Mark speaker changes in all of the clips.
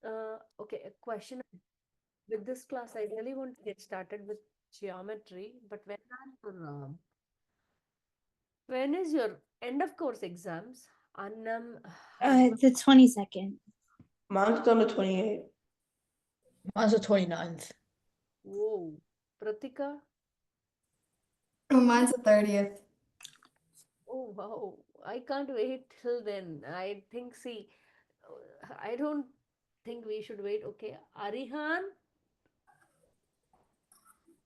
Speaker 1: Okay, a question. With this class, I really want to get started with geometry, but when is your end of course exams? Annam has
Speaker 2: The 22nd.
Speaker 3: Mine's on the 28th.
Speaker 4: Mine's the 29th.
Speaker 1: whoa, Pratika.
Speaker 5: Oh, mine's the 30th.
Speaker 1: Oh wow, I can't wait till then. I think I don't think we should wait. Okay, Arihan,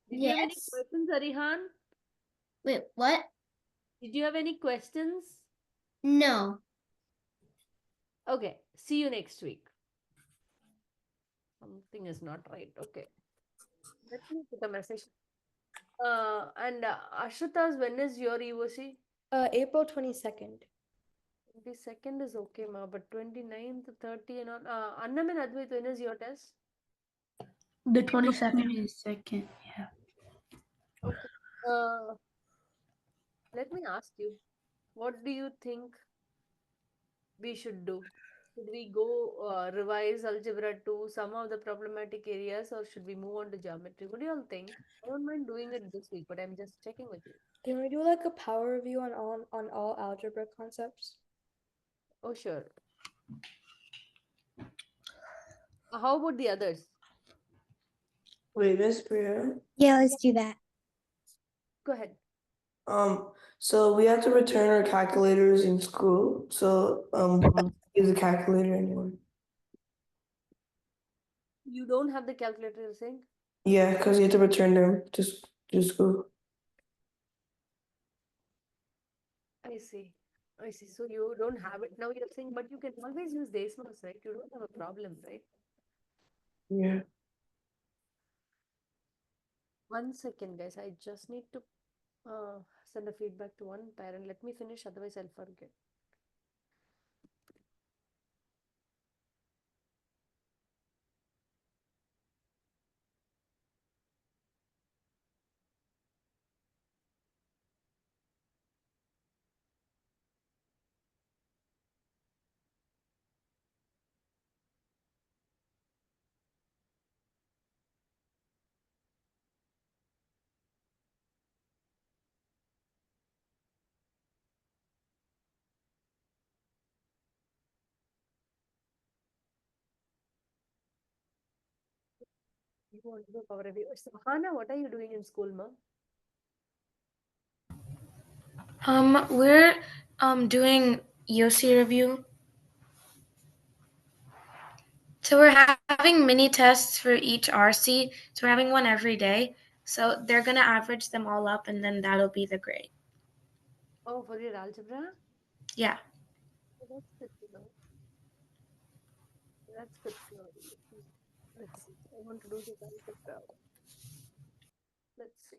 Speaker 1: did you have any
Speaker 2: Yes.
Speaker 1: questions, Arihan?
Speaker 2: Wait, what?
Speaker 1: Did you have any questions?
Speaker 2: No.
Speaker 1: Okay, see you next week. Something is not right. Okay, let me put a message. And Ashrita's, when is your EOC?
Speaker 5: April 22nd.
Speaker 1: 22nd is okay, ma, but 29th, 30 and on. Annam and Advait, when is your test?
Speaker 4: The 22nd, yeah.
Speaker 1: Okay. Uh, Let me ask you, what do you think we should do? Should we go revise algebra to some of the problematic areas, or should we move on to geometry? What do you all think? I don't mind doing it this week, but I'm just checking with you.
Speaker 5: Can we do like a power review on all algebra concepts?
Speaker 1: Oh, sure. How about the others?
Speaker 3: Wait, Miss Priya.
Speaker 2: Yeah, let's do that.
Speaker 1: Go ahead.
Speaker 3: So we have to return our calculators in school. So we'll use a calculator anyway.
Speaker 1: You don't have the calculator, you're saying?
Speaker 3: Yeah, because you have to return them to school.
Speaker 1: I see. I see. So you don't have it now, you're saying, but you can always use Desmos, right? You don't have a problem, right?
Speaker 3: Yeah.
Speaker 1: 1 second, guys. I just need to send a feedback to one parent. Let me finish, otherwise I'll forget. You want to do power review? So, Hana, what are you doing in school, ma?
Speaker 4: We're doing EOC review. So we're having mini tests for each RC. So we're having one every day. So they're gonna average them all up, and then that'll be the grade.
Speaker 1: Oh, for your algebra?
Speaker 4: Yeah.
Speaker 1: Oh, that's good to know. That's good to know. Let's see. I want to do this algebra. Let's see.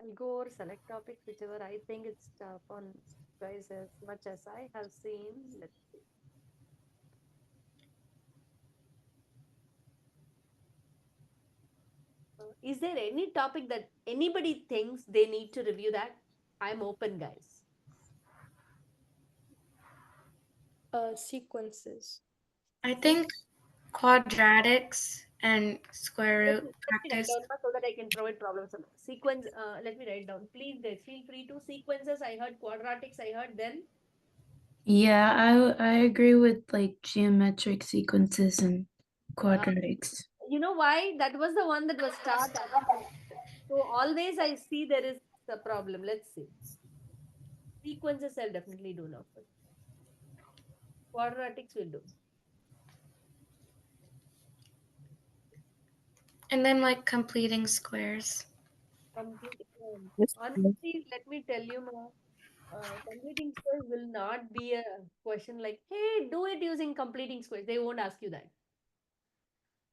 Speaker 1: I'll go over select topics, whichever I think it's tough on guys as much as I have seen. Let's see. Is there any topic that anybody thinks they need to review that? I'm open, guys.
Speaker 5: Sequences.
Speaker 4: I think quadratics and square
Speaker 1: Let
Speaker 4: root
Speaker 1: me write
Speaker 4: practice.
Speaker 1: down so that I can provide problems. Sequence, let me write down. Please, guys, feel free to. Sequences, I heard quadratics, I heard then.
Speaker 6: Yeah, I agree with like geometric sequences and quadratics.
Speaker 1: You know why? That was the one that was started. So always I see there is a problem. Let's see. Sequences I'll definitely do now. Quadratics will do.
Speaker 4: And then like completing squares.
Speaker 1: Honestly, let me tell you, Ma, completing squares will not be a question like, hey, do it using completing squares. They won't ask you that.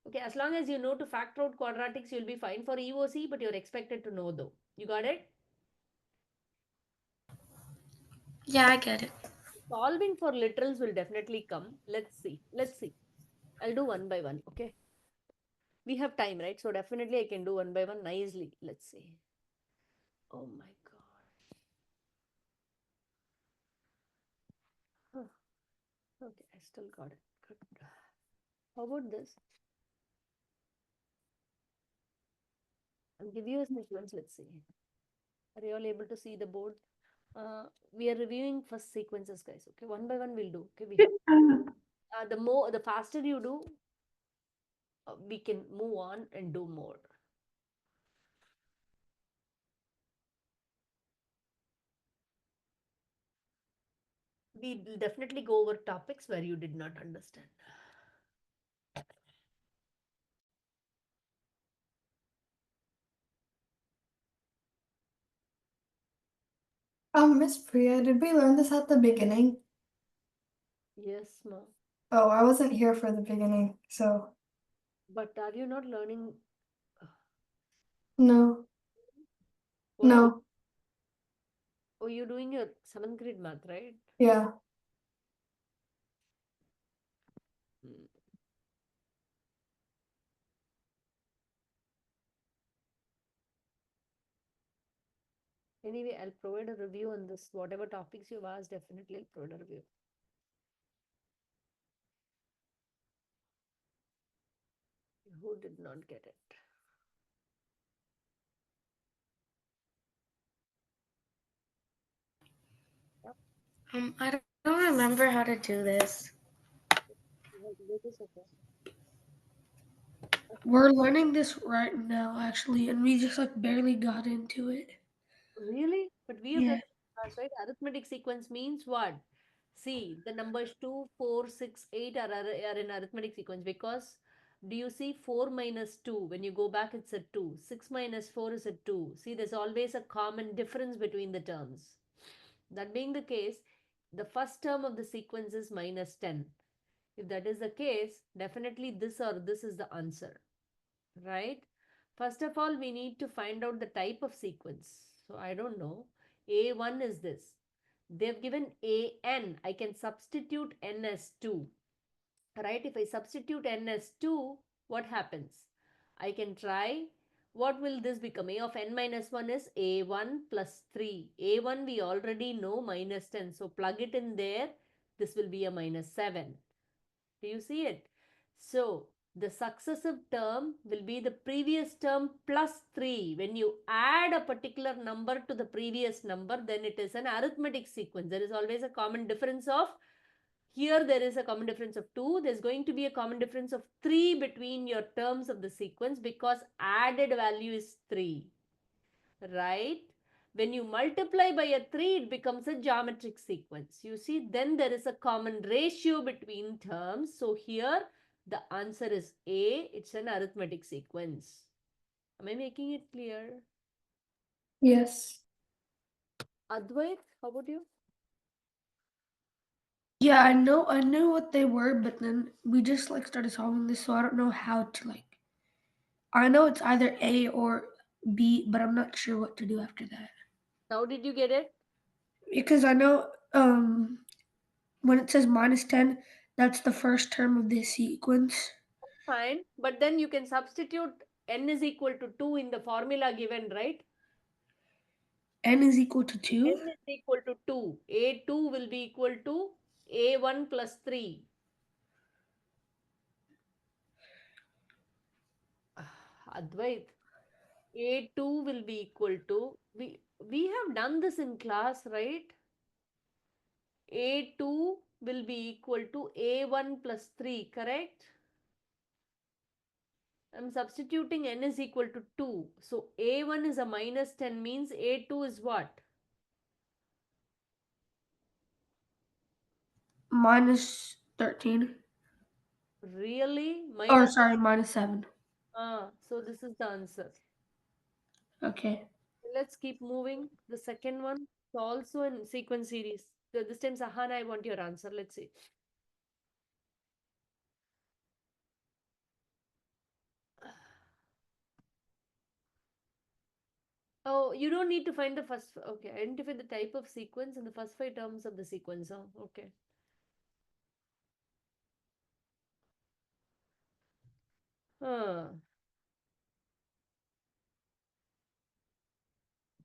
Speaker 1: Okay, as long as you know to factor out quadratics, you'll be fine for EOC, but you're expected to know though. You got it?
Speaker 4: Yeah, I get it.
Speaker 1: Solving for literals will definitely come. Let's see. Let's see. I'll do one by one. Okay. We have time, right? So definitely I can do one by one nicely. Let's see. Oh my God. Huh. Okay, I still got it. Good. How about this? I'll give you a sequence. Let's see. Are you all able to see the board? We are reviewing first sequences, guys. Okay, one by one we'll do. Okay, we have the faster you do, we can move on and do more. We'll definitely go over topics where you did not understand.
Speaker 7: Miss Priya, did we learn this at the beginning?
Speaker 1: Yes, ma.
Speaker 7: Oh, I wasn't here for the beginning, so
Speaker 1: But are you not learning?
Speaker 7: no,
Speaker 1: What
Speaker 7: no,
Speaker 1: Oh, you're doing your seventh grade math, right?
Speaker 7: yeah.
Speaker 1: Mm. Anyway, I'll provide a review on this. Whatever topics you've asked, definitely I'll provide a review. Who did not get it?
Speaker 4: I don't remember how to do this.
Speaker 1: You have to do this, okay?
Speaker 8: We're learning this right now, actually, and we just like barely got into it.
Speaker 1: Really? But we have
Speaker 8: Yeah.
Speaker 1: done class, right? Arithmetic sequence means what? See, the numbers 2, 4, 6, 8 are in arithmetic sequence because do you see 4 minus 2? When you go back, it's a 2. 6 minus 4 is a 2. See, there's always a common difference between the terms. That being the case, the first term of the sequence is minus 10. If that is the case, definitely this or this is the answer, right? First of all, we need to find out the type of sequence. So I don't know. A1 is this. They've given AN. I can substitute N as 2, right? If I substitute N as 2, what happens? I can try. What will this become? A of N minus 1 is A1 plus 3. A1 we already know minus 10. So plug it in there. This will be a minus 7. Do you see it? So the successive term will be the previous term plus 3. When you add a particular number to the previous number, then it is an arithmetic sequence. There is always a common difference of, here there is a common difference of 2. There's going to be a common difference of 3 between your terms of the sequence because added value is 3, right? When you multiply by a 3, it becomes a geometric sequence. You see, then there is a common ratio between terms. So here the answer is A. It's an arithmetic sequence. Am I making it clear?
Speaker 7: Yes.
Speaker 1: Advait, how about you?
Speaker 8: Yeah, I know what they were, but then we just like started solving this, so I don't know how to like. I know it's either A or B, but I'm not sure what to do after that.
Speaker 1: Now did you get it?
Speaker 8: Because I know when it says minus 10, that's the first term of this sequence.
Speaker 1: Fine. But then you can substitute n is equal to 2 in the formula given, right?
Speaker 8: N is equal to 2.
Speaker 1: N is equal to 2. A2 will be equal to A1 plus 3. Advait. A2 will be equal to, we have done this in class, right? A2 will be equal to A1 plus 3, correct? I'm substituting n is equal to 2. So A1 is a minus 10 means A2 is what?
Speaker 8: Minus 13.
Speaker 1: Really?
Speaker 8: Or
Speaker 1: Minus.
Speaker 8: sorry, minus 7.
Speaker 1: So this is the answer.
Speaker 8: Okay.
Speaker 1: Let's keep moving. The second one is also in sequence series. This time, Sahana, I want your answer. Let's see. Oh, you don't need to find the first. Okay, identify the type of sequence and the first 5 terms of the sequence. Oh, okay.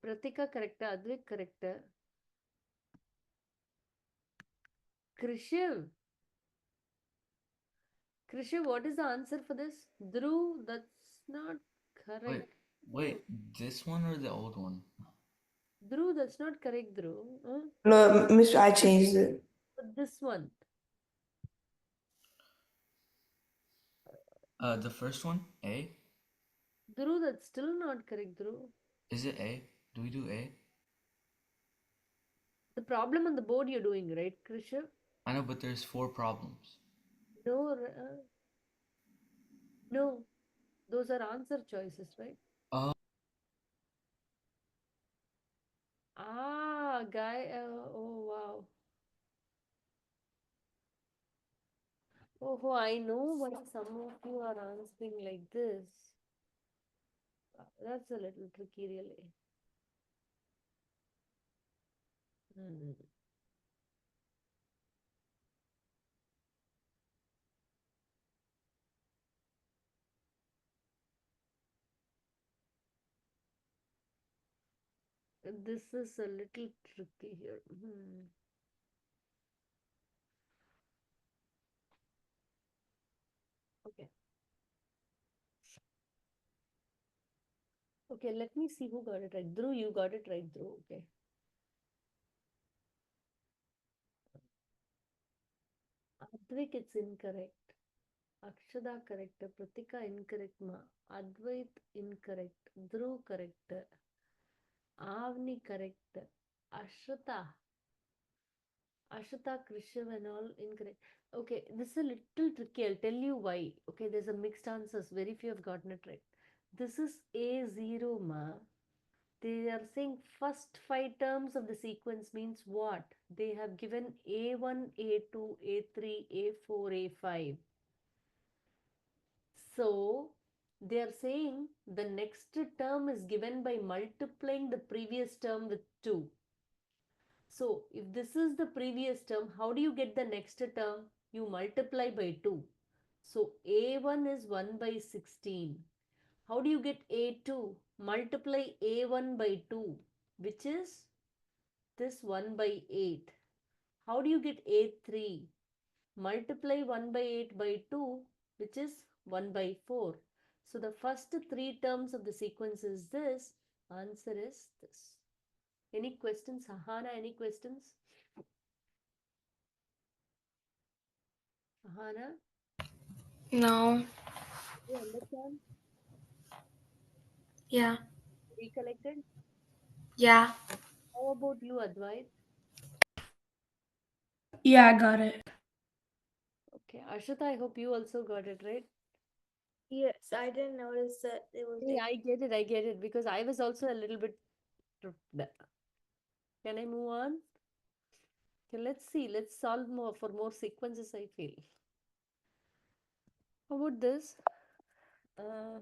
Speaker 1: Pratika correct. Advik correct. Krishiv. Krisha, what is the answer for this? Dhruv, that's not correct.
Speaker 9: Wait, this one or the old one?
Speaker 1: Dhruv, that's not correct, Dhruv. Huh?
Speaker 3: No, Mister, I changed it.
Speaker 1: But this one.
Speaker 9: The first one, A?
Speaker 1: Dhruv, that's still not correct, Dhruv.
Speaker 9: Is it A? Do we do A?
Speaker 1: The problem on the board you're doing, right, Krisha?
Speaker 9: I know, but there's 4 problems.
Speaker 1: No, no. Those are answer choices, right?
Speaker 9: Oh,
Speaker 1: Ah, guy. Oh, wow. Oh, I know why some of you are answering like this. That's a little tricky, really. Hmm. This is a little tricky here. Okay. Okay, let me see who got it right. Dhruv, you got it right, Dhruv. Okay. Advik, it's incorrect. Akshada correct. Pratika incorrect. Ma. Advait incorrect. Dhruv correct. Avni correct. Ashrita. Ashrita, Krishav and all incorrect. Okay, this is a little tricky. I'll tell you why. Okay, there's a mixed answers. Very few have gotten it right. This is A0, ma. They are saying first 5 terms of the sequence means what? They have given A1, A2, A3, A4, A5. So they are saying the next term is given by multiplying the previous term with 2. So if this is the previous term, how do you get the next term? You multiply by 2. So A1 is 1 by 16. How do you get A2? Multiply A1 by 2, which is this 1 by 8. How do you get A3? Multiply 1 by 8 by 2, which is 1 by 4. So the first 3 terms of the sequence is this. Answer is this. Any questions? Ahana, any questions? Ahana,
Speaker 4: No.
Speaker 1: you understand?
Speaker 4: Yeah.
Speaker 1: Recollected?
Speaker 4: Yeah.
Speaker 1: How about you, Advait?
Speaker 8: Yeah, I got it.
Speaker 1: Okay, Ashita, I hope you also got it right.
Speaker 5: Yes, I didn't notice that it was.
Speaker 1: Hey, I get it because I was also a little bit tripped there. Can I move on? Okay, let's see. Let's solve more for more sequences, I feel. How about this? Uh,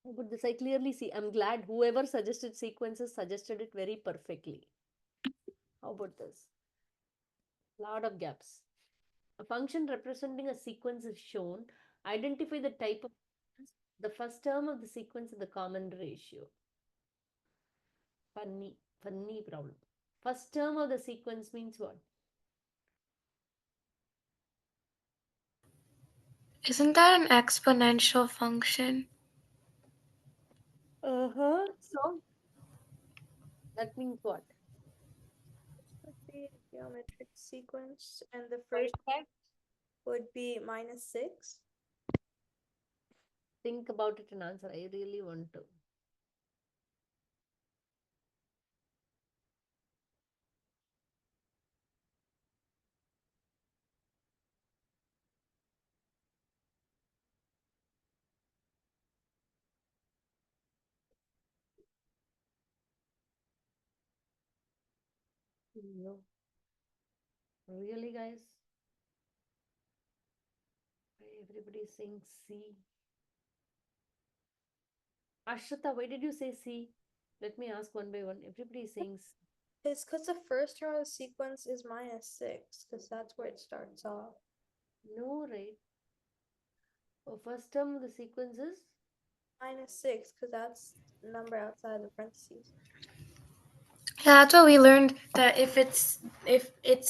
Speaker 1: how about this? I clearly see. I'm glad whoever suggested sequences suggested it very perfectly. How about this? Lot of gaps. A function representing a sequence is shown. Identify the type of sequence. The first term of the sequence is the common ratio. Funny problem. First term of the sequence means what?
Speaker 4: Isn't that an exponential function?
Speaker 1: So that means what?
Speaker 5: Would be a geometric sequence, and the first
Speaker 1: Perfect.
Speaker 5: would be -6.
Speaker 1: Think about it and answer. I really want to. No. Really, guys? Why everybody is saying C? Ashrita, why did you say C? Let me ask one by one. Everybody is saying C.
Speaker 5: It's because the first term of the sequence is -6, because that's where it starts off.
Speaker 1: No, right? Oh, first term of the sequence is
Speaker 5: -6, because that's the number outside the parentheses.
Speaker 4: Yeah, that's what we learned. That if it's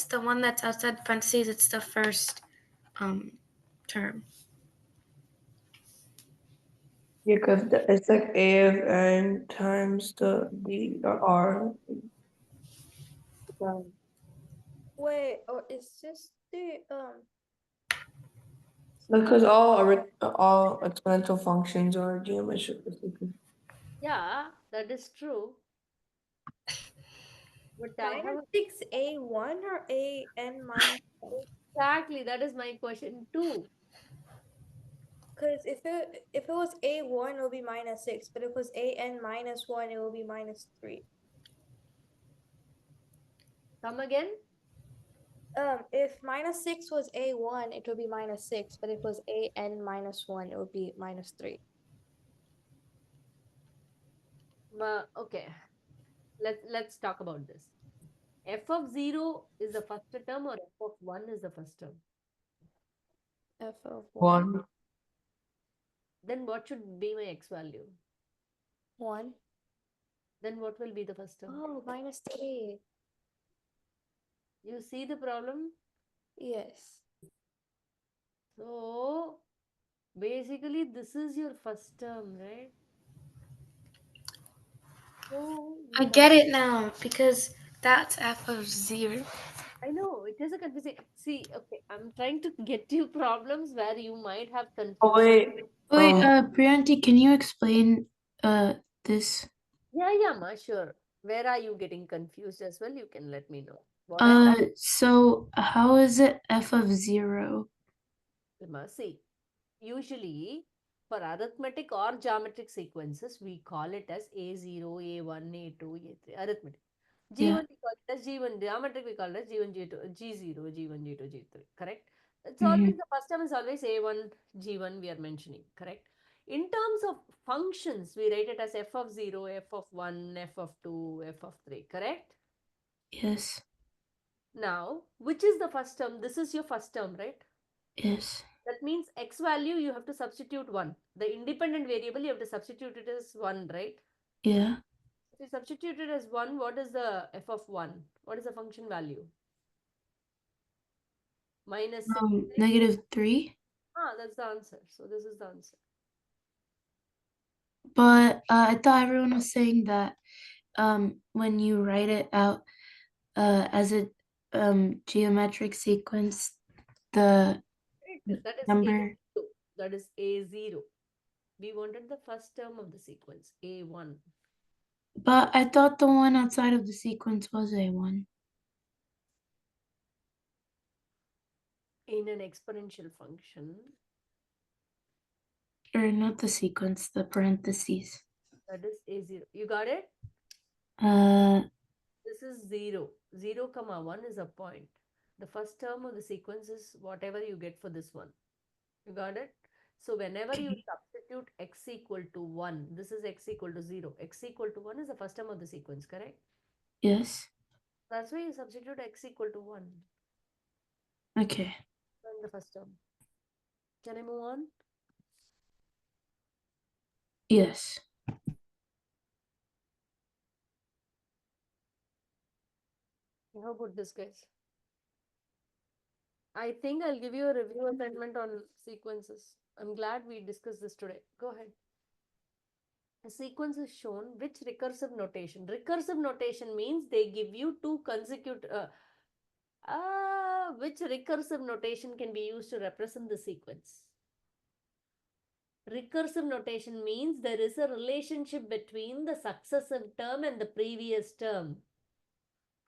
Speaker 4: the one that's outside the parentheses, it's the first term.
Speaker 3: Yeah, because it's like A of n times the D or R.
Speaker 5: Wait, or is this the
Speaker 3: Because all exponential functions are geometrical sequences.
Speaker 1: Yeah, that is true. But I have
Speaker 5: minus 6a1 or an minus?
Speaker 1: exactly that is my question too.
Speaker 5: Because if it was a1, it would be minus 6, but if it was an minus 1, it will be minus 3.
Speaker 1: Come again?
Speaker 5: If minus 6 was a1, it would be minus 6, but if it was an minus 1, it would be minus 3.
Speaker 1: Okay, let's talk about this. F of 0 is the first term or f of 1 is the first term?
Speaker 5: F of 1.
Speaker 3: 1.
Speaker 1: Then what should be my x value?
Speaker 5: 1.
Speaker 1: Then what will be the first term?
Speaker 5: Oh, minus 3.
Speaker 1: You see the problem?
Speaker 5: Yes.
Speaker 1: So basically this is your first term, right? So
Speaker 4: I
Speaker 1: you
Speaker 4: get it now because that's f of 0.
Speaker 1: I know it is a confusing. See, okay, I'm trying to get you problems where you might have
Speaker 3: Oh,
Speaker 1: confusion.
Speaker 3: wait.
Speaker 6: Wait,
Speaker 3: Um,
Speaker 6: Priyanti, can you explain this?
Speaker 1: Yeah, ma, sure. Where are you getting confused as well? You can let me know. What I'm
Speaker 6: So how is it f of 0?
Speaker 1: see, usually for arithmetic or geometric sequences, we call it as A0, A1, A2, A3, arithmetic.
Speaker 6: Yeah.
Speaker 1: G1 we call it as G1, geometric we call it as G1, G2, G0, G1, G2, G3, correct? It's
Speaker 6: Mm-hmm.
Speaker 1: always the first term is always A1, G1 we are mentioning, correct? In terms of functions, we write it as f of 0, f of 1, f of 2, f of 3, correct?
Speaker 6: Yes.
Speaker 1: Now, which is the first term? This is your first term, right?
Speaker 6: Yes.
Speaker 1: That means x value you have to substitute 1. The independent variable you have to substitute it as 1, right?
Speaker 6: Yeah.
Speaker 1: If you substitute it as 1, what is the f of 1? What is the function value? Minus 6.
Speaker 6: -3.
Speaker 1: Ah, that's the answer. So this is the answer.
Speaker 6: But I thought everyone was saying that when you write it out as a geometric sequence, the
Speaker 1: Right? That is
Speaker 6: number.
Speaker 1: A0. That is A0. We wanted the first term of the sequence, A1.
Speaker 6: But I thought the one outside of the sequence was a1.
Speaker 1: In an exponential function,
Speaker 6: Or not the sequence, the parentheses.
Speaker 1: that is A0. You got it?
Speaker 6: Uh,
Speaker 1: This is 0. 0 comma 1 is a point. The first term of the sequence is whatever you get for this one. You got it? So whenever you substitute x equal to 1, this is x equal to 0. X equal to 1 is the first term of the sequence, correct?
Speaker 6: yes.
Speaker 1: That's why you substitute x equal to 1
Speaker 6: Okay.
Speaker 1: in the first term. Can I move on?
Speaker 6: Yes.
Speaker 1: How about this, guys? I think I'll give you a review assignment on sequences. I'm glad we discussed this today. Go ahead. A sequence is shown which recursive notation. Recursive notation means they give you two consecutive. Which recursive notation can be used to represent the sequence? Recursive notation means there is a relationship between the successive term and the previous term.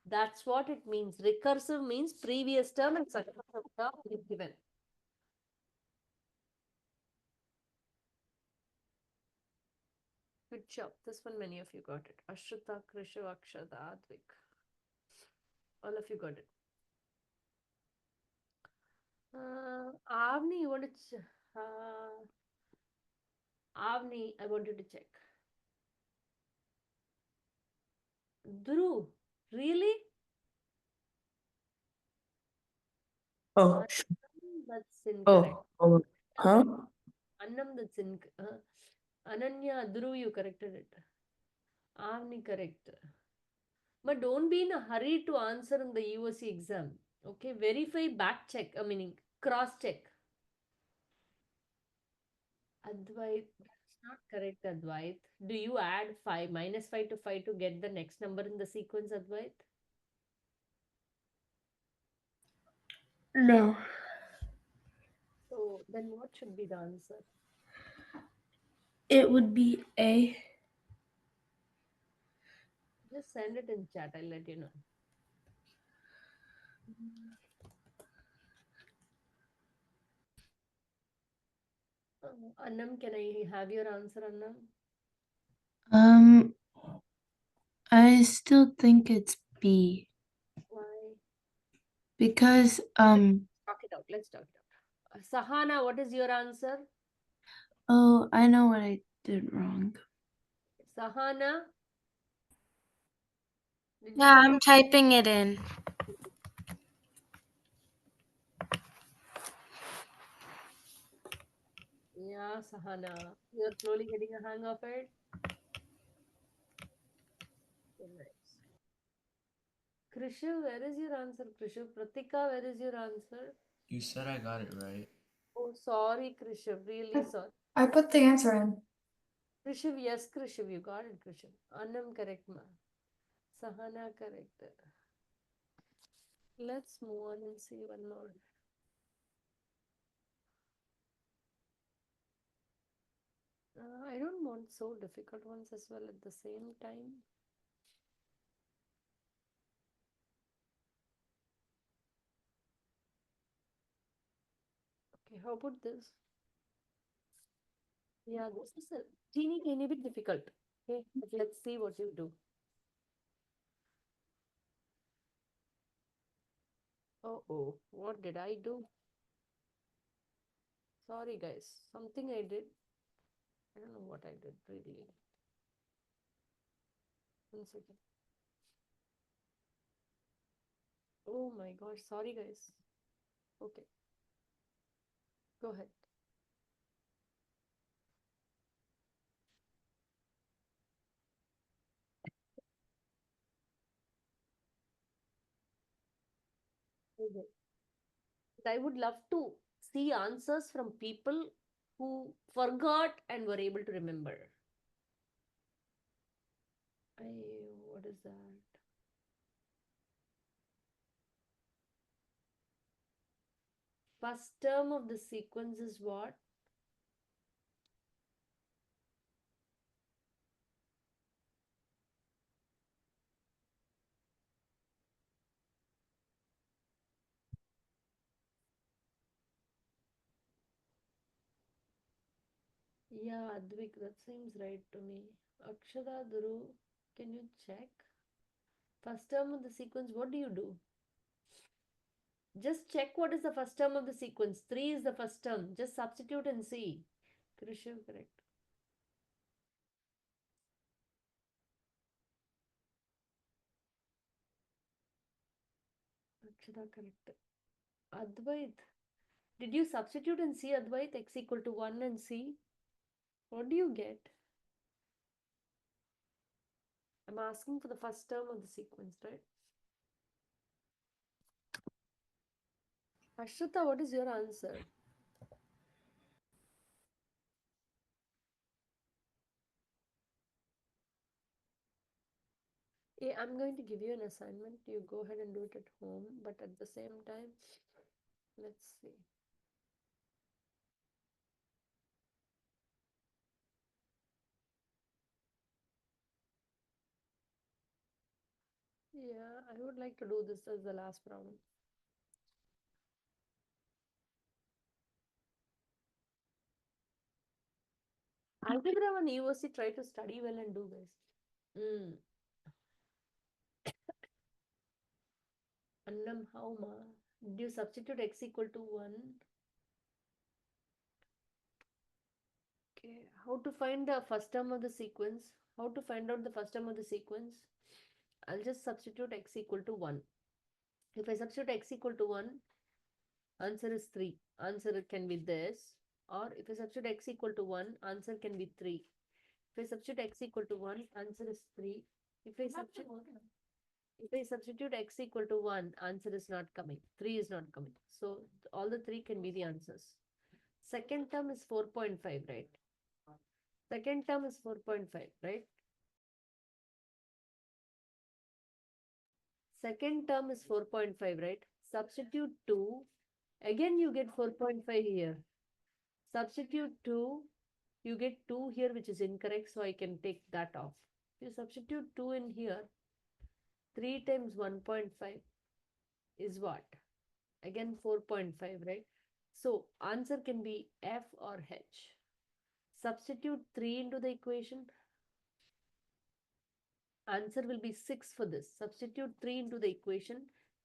Speaker 1: That's what it means. Recursive means previous term and successive term is given. Good job. This one, many of you got it. Ashrita, Krisha, Akshada, Advik. All of you got it. Avni, you want to Avni, I wanted to check. Dhruv, really?
Speaker 3: oh,
Speaker 1: That's incorrect.
Speaker 3: huh?
Speaker 1: Annam, that's incorrect. Ananya, Dhruv, you corrected it. Avni, correct. But don't be in a hurry to answer in the USC exam. Okay, verify, back check. I mean, Cross check. Advait, that's not correct, Advait. Do you add 5, minus 5 to 5 to get the next number in the sequence, Advait?
Speaker 8: No.
Speaker 1: So then what should be the answer?
Speaker 8: It would be A.
Speaker 1: Just send it in chat, I'll let you know. Annam, can I have your answer, Annam?
Speaker 6: I still think it's B
Speaker 1: Why?
Speaker 6: because
Speaker 1: Talk it out. Let's talk it out. Sahana, what is your answer?
Speaker 6: oh, I know what I did wrong.
Speaker 1: Sahana? Did you
Speaker 4: Yeah,
Speaker 1: send
Speaker 4: I'm typing it in.
Speaker 1: Yeah, Sahana. You're slowly getting a hang of it. Okay, nice. Krishu, where is your answer? Krishu, Pratika, where is your answer?
Speaker 9: You said I got it right.
Speaker 1: Oh, sorry, Krishu. Really sorry.
Speaker 7: I put the answer in.
Speaker 1: Krishu, yes, Krishu, you got it, Krishu. Annam, correct, ma. Sahana, correct. Let's move on and see one more. I don't want so difficult ones as well at the same time. Okay, how about this? Yeah, this is a teeny bit difficult. Okay, but let's see what you do. Oh, what did I do? Sorry, guys. Something I did. I don't know what I did really. 1 second. Oh my gosh. Sorry, guys. Okay. Go ahead. Okay. But I would love to see answers from people who forgot and were able to remember. What is that? First term of the sequence is what? Yeah, Advik, that seems right to me. Akshada, Dhuru, can you check? First term of the sequence, what do you do? Just check what is the first term of the sequence. 3 is the first term. Just substitute and see. Krishu, correct. Akshada, correct. Advait, did you substitute and see Advait x equal to 1 and see? What do you get? I'm asking for the first term of the sequence, right? Ashrita, what is your answer? Yeah, I'm going to give you an assignment. You go ahead and do it at home, but at the same time, let's see. Yeah, I would like to do this as the last problem. Algebra 1 UOC, try to study well and do this. Annam, how ma? Did you substitute x equal to 1? Okay, how to find the first term of the sequence? How to find out the first term of the sequence? I'll just substitute x equal to 1. If I substitute x equal to 1, answer is 3. Answer can be this. Or if I substitute x equal to 1, answer can be 3. If I substitute x equal to 1, answer is 3. If I substitute If I substitute x equal to 1, answer is not coming. 3 is not coming. So all the 3 can be the answers. Second term is 4.5, right? Second term is 4.5, right? Second term is 4.5, right? Substitute 2. Again, you get 4.5 here. Substitute 2. You get 2 here, which is incorrect. So I can take that off. You substitute 2 in here. 3 times 1.5 is what? Again, 4.5, right? So answer can be F or H. Substitute 3 into the equation. Answer will be 6 for this. Substitute 3 into the equation.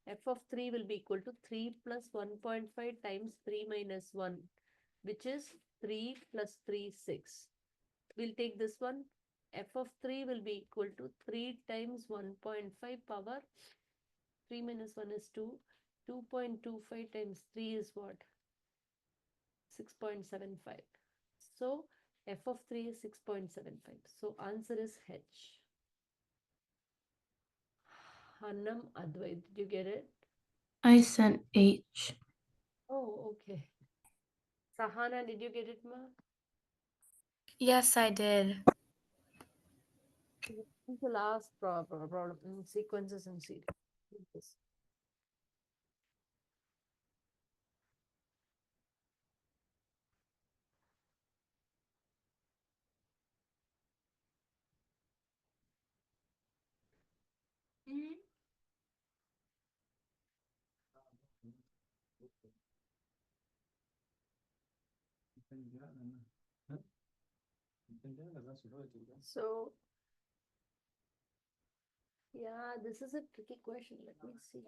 Speaker 1: F of 3 will be equal to 3 plus 1.5 times 3 minus 1, which is 3 plus 3, 6. We'll take this one. F of 3 will be equal to 3 times 1.5 power. 3 minus 1 is 2. 2.25 times 3 is what? 6.75. So f of 3 is 6.75. So answer is H. Hannam Advait, did you get it?
Speaker 6: I sent H.
Speaker 1: Oh, okay. Sahana, did you get it, ma?
Speaker 4: Yes, I did.
Speaker 1: This is the last problem in sequences and series. This. So, yeah, this is a tricky question. Let me see.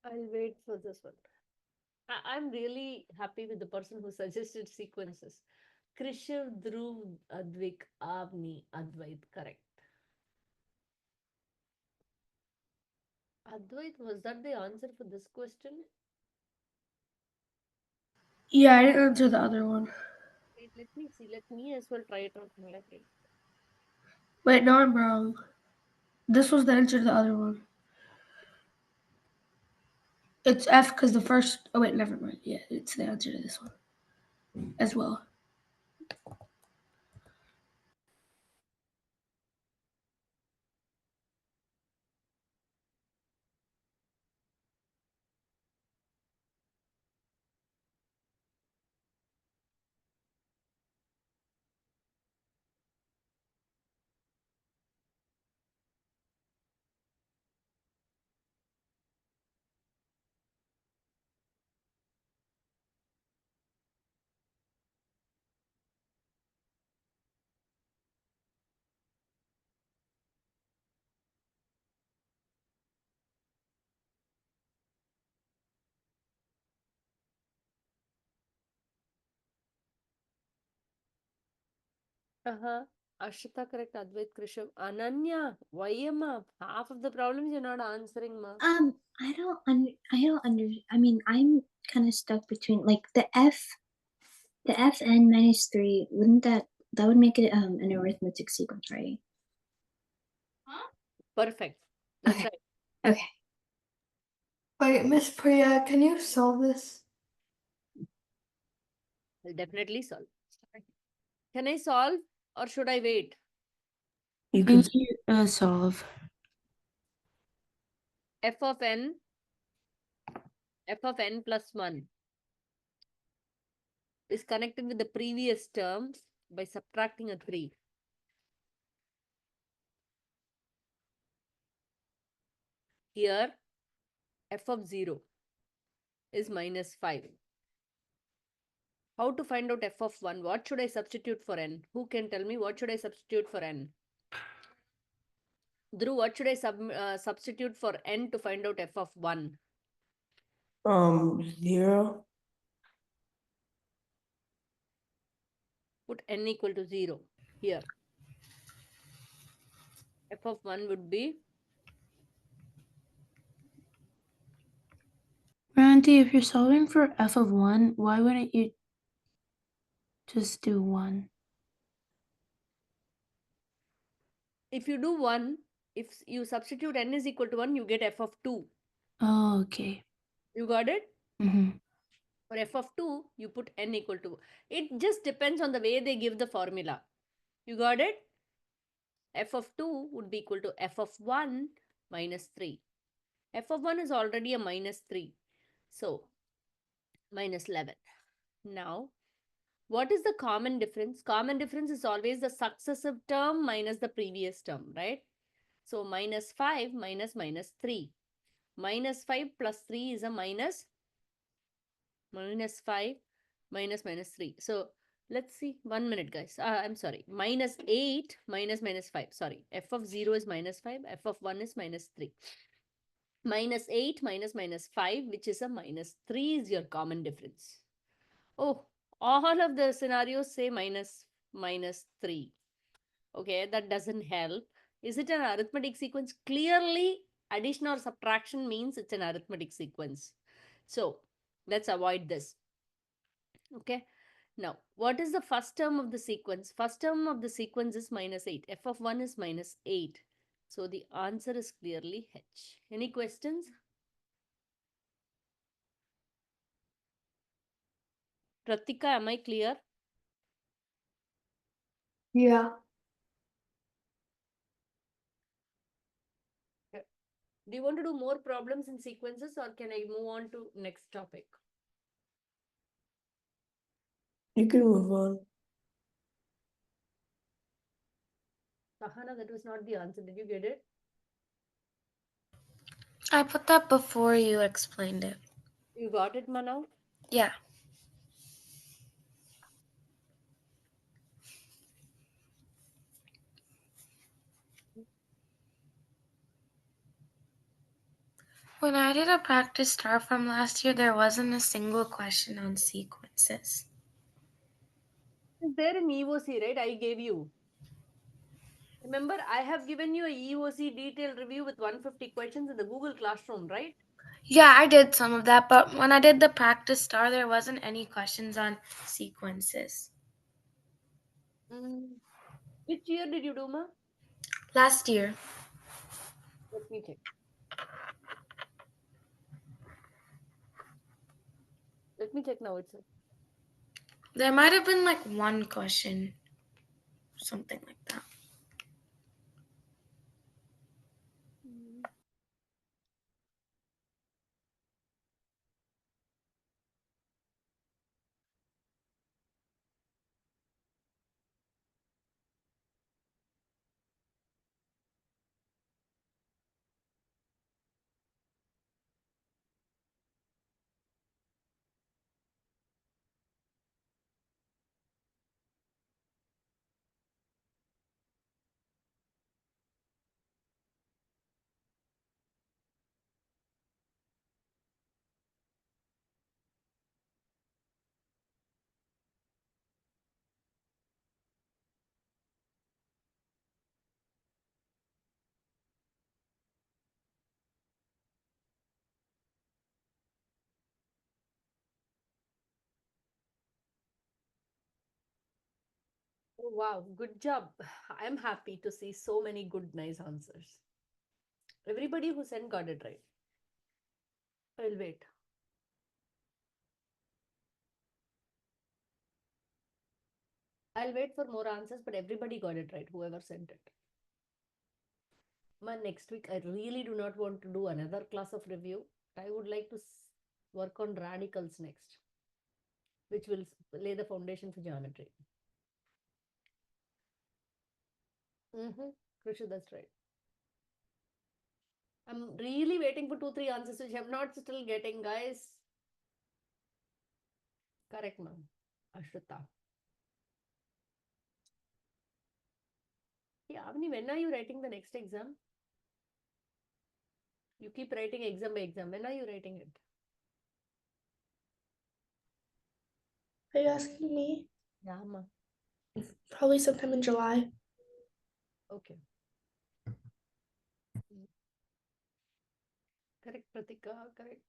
Speaker 1: I'll wait for this one. I'm really happy with the person who suggested sequences. Krishav, Dhruv, Advik, Avni, Advait, correct. Advait, was that the answer for this question?
Speaker 8: Yeah, I didn't answer the other one.
Speaker 1: Wait, let me see. Let me as well try it out.
Speaker 8: Wait, no, I'm wrong. This was the answer to the other one. It's F because the first. Oh, wait, never mind. Yeah, it's the answer to this one as well.
Speaker 1: Ashita, correct. Advait, Krishav. Ananya, why am I? Half of the problems you're not answering, ma.
Speaker 2: I don't under. I mean, I'm kind of stuck between like the Fn minus 3. Wouldn't that would make it an arithmetic sequence, right?
Speaker 1: Perfect. That's
Speaker 2: Okay.
Speaker 1: right.
Speaker 2: Okay.
Speaker 7: Wait, Miss Priya, can you solve this?
Speaker 1: I'll definitely solve. Can I solve or should I wait?
Speaker 3: You
Speaker 6: Can
Speaker 3: can.
Speaker 6: you solve?
Speaker 1: F of n plus 1 is connected with the previous term by subtracting a 3. Here, f of 0 is minus 5. How to find out f of 1? What should I substitute for n? Who can tell me what should I substitute for n? Dhruv, what should I substitute for n to find out f of 1?
Speaker 3: 0.
Speaker 1: Put n equal to 0 here. F of 1 would be
Speaker 6: Randy, if you're solving for f of 1, why wouldn't you just do 1?
Speaker 1: if you do 1, if you substitute n is equal to 1, you get f of 2.
Speaker 6: Oh, okay.
Speaker 1: You got it?
Speaker 6: Mm-hmm.
Speaker 1: For f of 2, you put n equal to. It just depends on the way they give the formula. You got it? F of 2 would be equal to f of 1 minus 3. F of 1 is already a minus 3. So, minus 11. Now, what is the common difference? Common difference is always the successive term minus the previous term, right? So, minus 5 minus minus 3. Minus 5 plus 3 is a minus 5 minus minus 3. So, let's see. 1 minute, guys. I'm sorry. Minus 8 minus minus 5. Sorry. F of 0 is minus 5. F of 1 is minus 3. Minus 8 minus minus 5, which is a minus 3, is your common difference. Oh, all of the scenarios say minus 3. Okay, that doesn't help. Is it an arithmetic sequence? Clearly, addition or subtraction means it's an arithmetic sequence. So, let's avoid this. Okay. Now, what is the first term of the sequence? First term of the sequence is minus 8. F of 1 is minus 8. So, the answer is clearly H. Any questions? Pratika, am I clear?
Speaker 7: Yeah.
Speaker 1: Do you want to do more problems in sequences, or can I move on to next topic?
Speaker 3: You can move on.
Speaker 1: Sahana, that was not the answer. Did you get it?
Speaker 4: I put that before you explained it.
Speaker 1: You got it, Manav?
Speaker 4: Yeah. When I did a practice star from last year, there wasn't a single question on sequences.
Speaker 1: Is there an EOC, right? I gave you. Remember, I have given you a EOC detailed review with 150 questions in the Google Classroom, right?
Speaker 4: Yeah, I did some of that, but when I did the practice star, there wasn't any questions on sequences.
Speaker 1: Which year did you do, Ma?
Speaker 4: Last year.
Speaker 1: Let me check. Let me check now itself.
Speaker 4: There might have been like one question, something like that.
Speaker 1: Oh, wow. Good job. I'm happy to see so many good, nice answers. Everybody who sent got it right. I'll wait. I'll wait for more answers, but everybody got it right, whoever sent it. Ma, next week, I really do not want to do another class of review. I would like to work on radicals next, which will lay the foundation for geometry. Krishu, that's right. I'm really waiting for 2-3 answers, which I'm not still getting, guys. Correct, ma'am. Ashrita. Yeah, Avni, when are you writing the next exam? You keep writing exam by exam. When are you writing it?
Speaker 8: Are you asking me?
Speaker 1: Yeah, ma.
Speaker 8: Probably sometime in July.
Speaker 1: Okay. Correct, Pratika. Correct.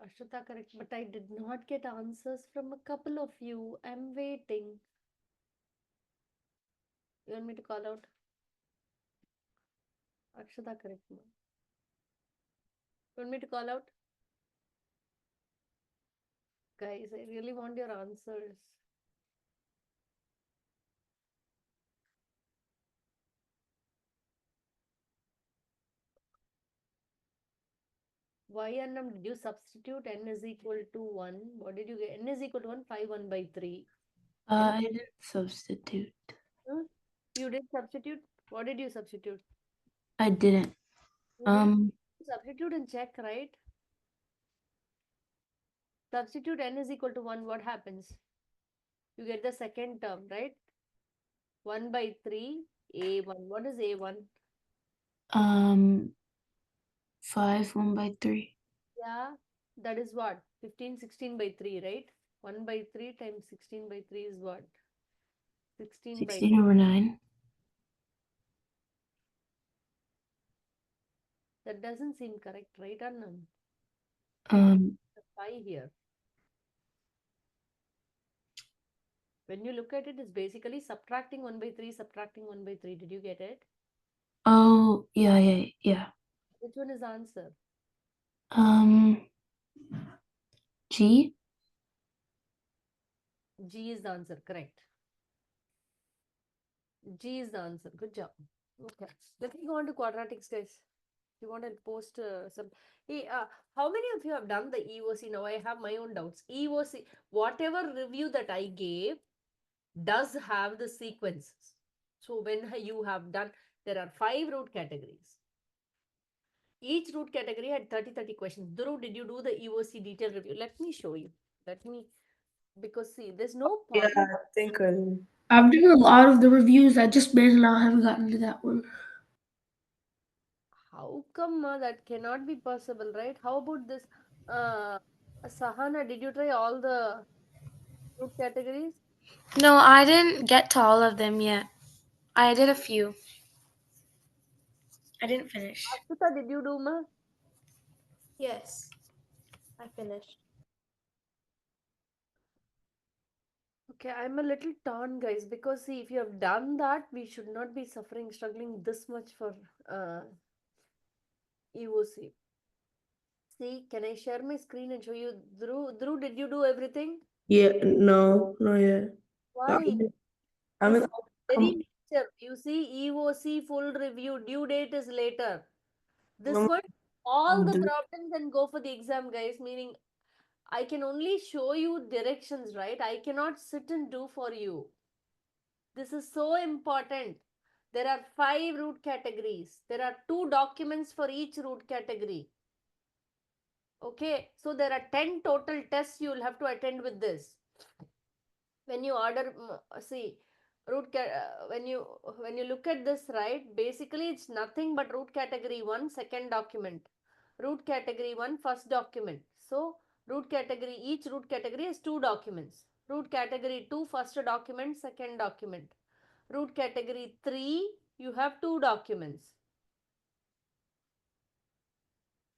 Speaker 1: Ashrita, correct. But I did not get answers from a couple of you. I'm waiting. You want me to call out? Akshata, correct, ma. You want me to call out? Guys, I really want your answers. Why, Annam, did you substitute n is equal to 1? What did you get? N is equal to 1, 5, 1 by 3.
Speaker 6: I didn't substitute.
Speaker 1: Huh? You did substitute? What did you substitute?
Speaker 6: I didn't.
Speaker 1: You didn't substitute and check, right? Substitute n is equal to 1, what happens? You get the second term, right? 1 by 3, a1. What is a1?
Speaker 6: 5, 1 by 3.
Speaker 1: Yeah, that is what? 15, 16 by 3, right? 1 by 3 times 16 by 3 is what? 16 by
Speaker 6: 16 over 9.
Speaker 1: that doesn't seem correct, right, Annam? The 5 here. When you look at it, it's basically subtracting 1 by 3, subtracting 1 by 3. Did you get it?
Speaker 6: Oh, yeah.
Speaker 1: Which one is the answer?
Speaker 6: G.
Speaker 1: G is the answer, correct. G is the answer. Good job. Okay. Let me go on to quadratics, guys. You want to post some. Hey, how many of you have done the EOC? Now I have my own doubts. EOC, whatever review that I gave, does have the sequences. So when you have done, there are 5 root categories. Each root category had 30 questions. Dhruv, did you do the EOC detailed review? Let me show you. Let me, because see, there's no
Speaker 3: Yeah,
Speaker 1: point.
Speaker 3: I think I did.
Speaker 8: I've done a lot of the reviews. I just may not haven't gotten to that one.
Speaker 1: How come that cannot be possible, right? How about this? Uh, Sahana, did you try all the root categories?
Speaker 4: No, I didn't get to all of them yet. I did a few. I didn't finish.
Speaker 1: Ashita, did you do ma?
Speaker 5: Yes, I finished.
Speaker 1: Okay, I'm a little torn, guys, because see, if you have done that, we should not be suffering, struggling this much for EOC. See, can I share my screen and show you? Dhruv, did you do everything?
Speaker 3: Yeah, no, not yet.
Speaker 1: Why?
Speaker 3: I
Speaker 1: This
Speaker 3: mean,
Speaker 1: is very major. You see, EOC full review, due date is later. This one, all the problems and go for the exam, guys. Meaning, I can only show you directions, right? I cannot sit and do for you. This is so important. There are 5 root categories. There are 2 documents for each root category. Okay, so there are 10 total tests you will have to attend with this. When you order, see, when you look at this, right, basically it's nothing but root category 1, second document. Root category 1, first document. So, each root category has 2 documents. Root category 2, first document, second document. Root category 3, you have 2 documents.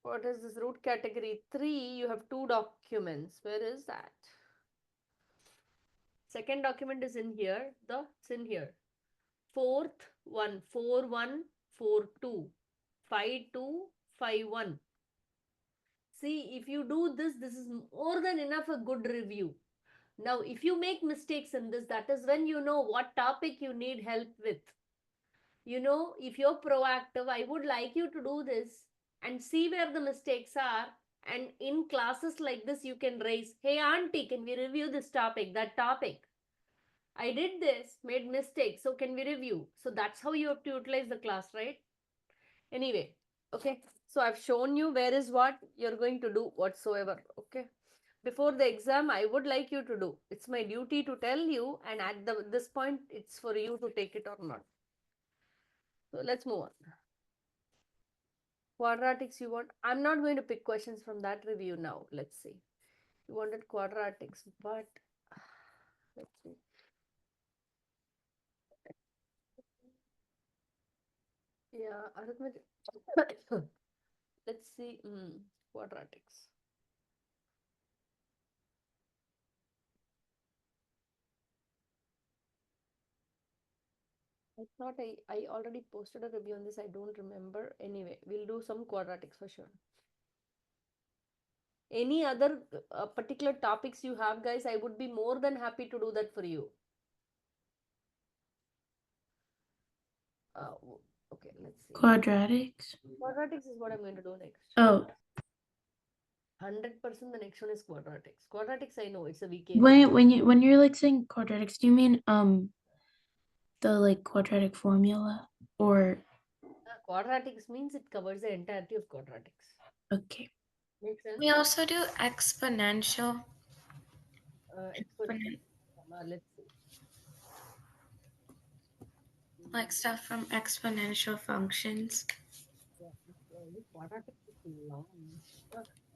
Speaker 1: What is this? Root category 3, you have 2 documents. Where is that? Second document is in here. It's in here. Fourth one, 4 1, 4 2, 5 2, 5 1. See, if you do this, this is more than enough a good review. Now, if you make mistakes in this, that is when you know what topic you need help with. If you're proactive, I would like you to do this and see where the mistakes are. And in classes like this, you can raise, hey, auntie, can we review this topic, that topic? I did this, made mistakes, so can we review? So that's how you have to utilize the class, right? Anyway, okay. So I've shown you where is what you're going to do whatsoever, okay? before the exam, I would like you to do. It's my duty to tell you, and at this point, it's for you to take it or not. So let's move on. Quadratics you want? I'm not going to pick questions from that review now. Let's see. You wanted quadratics, but let's see. Yeah, arithmetic. Let's see. Quadratics. I thought I already posted a review on this. I don't remember. Anyway, we'll do some quadratics for sure. Any other particular topics you have, guys? I would be more than happy to do that for you. Okay, let's see.
Speaker 6: Quadratics.
Speaker 1: Quadratics is what I'm going to do next.
Speaker 6: Oh,
Speaker 1: 100% the next one is quadratics. Quadratics, I know it's a VK.
Speaker 6: when you're like saying quadratics, do you mean the like quadratic formula or
Speaker 1: Quadratics means it covers the entirety of quadratics.
Speaker 6: okay?
Speaker 1: Makes sense?
Speaker 4: We also do exponential.
Speaker 1: Exponential. Let's see.
Speaker 4: Like stuff from exponential functions.
Speaker 1: Yeah, quadratics is long.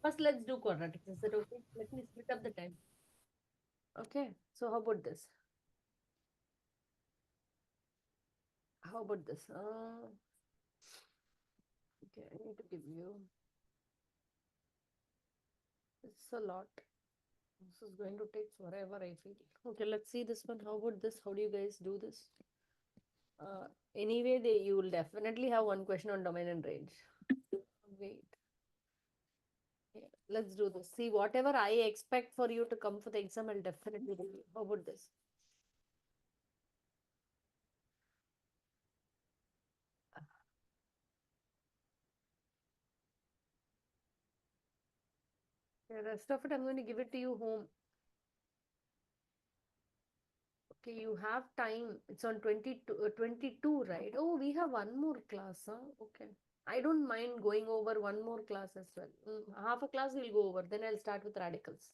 Speaker 1: First, let's do quadratics. Is that okay? Let me split up the time. Okay. So how about this? How about this? Okay, I need to give you. It's a lot. This is going to take forever, I feel. Okay, let's see this one. How about this? How do you guys do this? Anyway, you will definitely have one question on domain and range. Wait. Yeah, let's do this. See, whatever I expect for you to come for the exam, I'll definitely do. How about this? The rest of it, I'm going to give it to you home. Okay, you have time. It's on 22, right? Oh, we have one more class, huh? Okay. I don't mind going over one more class as well. Half a class we'll go over. Then I'll start with radicals.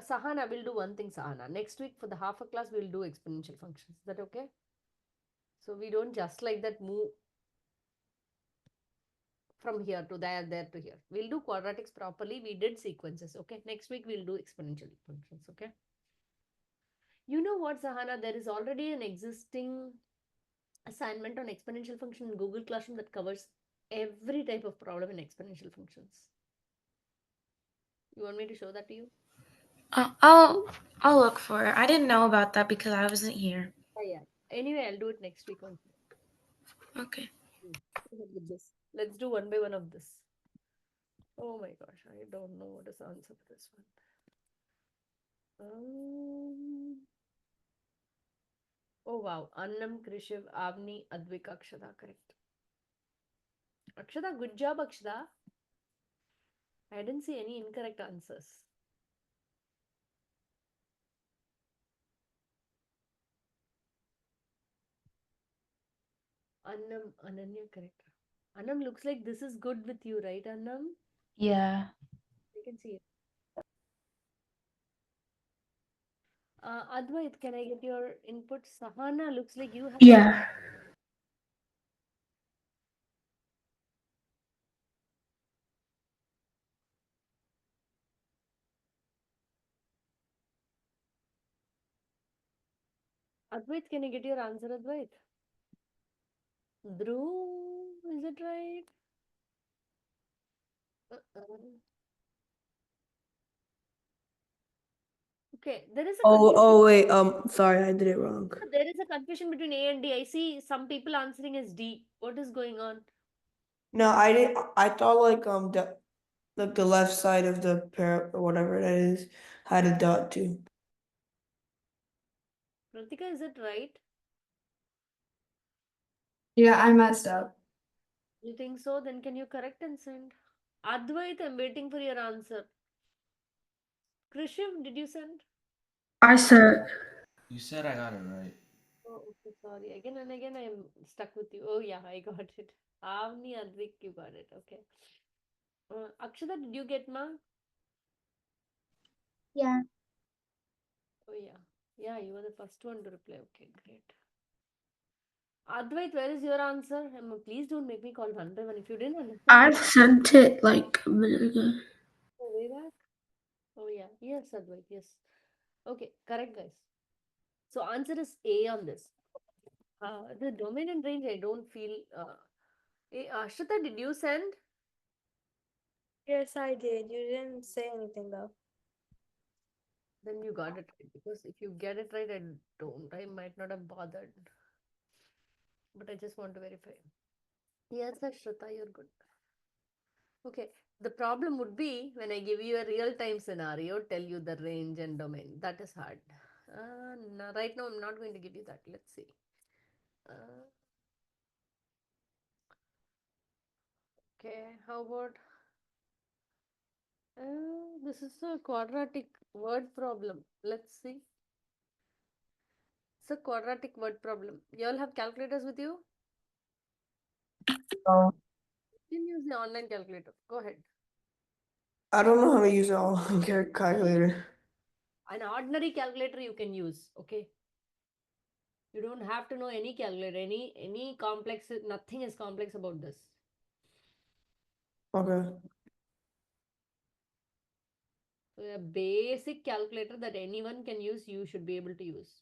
Speaker 1: Sahana, will do one thing, Sahana. Next week for the half a class, we'll do exponential functions. Is that okay? So we don't just like that move from here to there to here. We'll do quadratics properly. We did sequences. Okay. Next week we'll do exponential functions. Okay. You know what, Sahana? There is already an existing assignment on exponential function in Google Classroom that covers every type of problem in exponential functions. You want me to show that to you?
Speaker 4: I'll look for it. I didn't know about that because I wasn't here.
Speaker 1: Yeah. Anyway, I'll do it next week.
Speaker 4: Okay.
Speaker 1: Let's do one by one of this. Oh my gosh, I don't know what is the answer for this one. Oh wow, Annam, Krishiv, Avni, Advik, Akshada, correct. Akshada, good job, Akshada. I didn't see any incorrect answers. Annam, Ananya, correct. Annam looks like this is good with you, right, Annam?
Speaker 6: Yeah.
Speaker 1: I can see it. Advait, can I get your input? Sahana looks like you have.
Speaker 6: Yeah.
Speaker 1: Advait, can I get your answer, Advait? Dhruv, is it right? Okay, there is a confusion.
Speaker 3: Wait. Sorry, I did it wrong.
Speaker 1: There is a confusion between A and D. I see some people answering as D. What is going on?
Speaker 3: No, I didn't. I thought the left side of the pair or whatever that is had a dot too.
Speaker 1: Pratika, is it right?
Speaker 7: Yeah, I messed up.
Speaker 1: You think so? Then can you correct and send? Advait, I'm waiting for your answer. Krishiv, did you send?
Speaker 8: I said
Speaker 9: You said I got it right.
Speaker 1: Oh, okay, sorry. Again and again, I'm stuck with you. Oh, yeah, I got it. Avni, Advik, you got it. Okay. Akshata, did you get ma?
Speaker 2: Yeah.
Speaker 1: Oh, yeah. Yeah, you were the first one to reply. Okay, great. Advait, where is your answer? Please don't make me call one by one. If you didn't understand,
Speaker 8: I sent it like a minute ago.
Speaker 1: go way back. Oh, yeah. Yes, Advait. Yes. Okay, correct, guys. So, answer is A on this. The domain and range, I don't feel. Ashita, did you send?
Speaker 5: Yes, I did. You didn't say anything though.
Speaker 1: Then you got it right. Because if you get it right, I don't. I might not have bothered. But I just want to verify. Yes, Ashita, you're good. Okay. The problem would be when I give you a real time scenario, tell you the range and domain. That is hard. No, right now, I'm not going to give you that. Let's see. Uh, okay. How about this is a quadratic word problem. Let's see. It's a quadratic word problem. You all have calculators with you?
Speaker 3: No,
Speaker 1: You can use the online calculator. Go ahead.
Speaker 3: I don't know how to use an online calculator.
Speaker 1: An ordinary calculator you can use. Okay. You don't have to know any calculator, any complex. Nothing is complex about this.
Speaker 3: Okay.
Speaker 1: So a basic calculator that anyone can use, you should be able to use.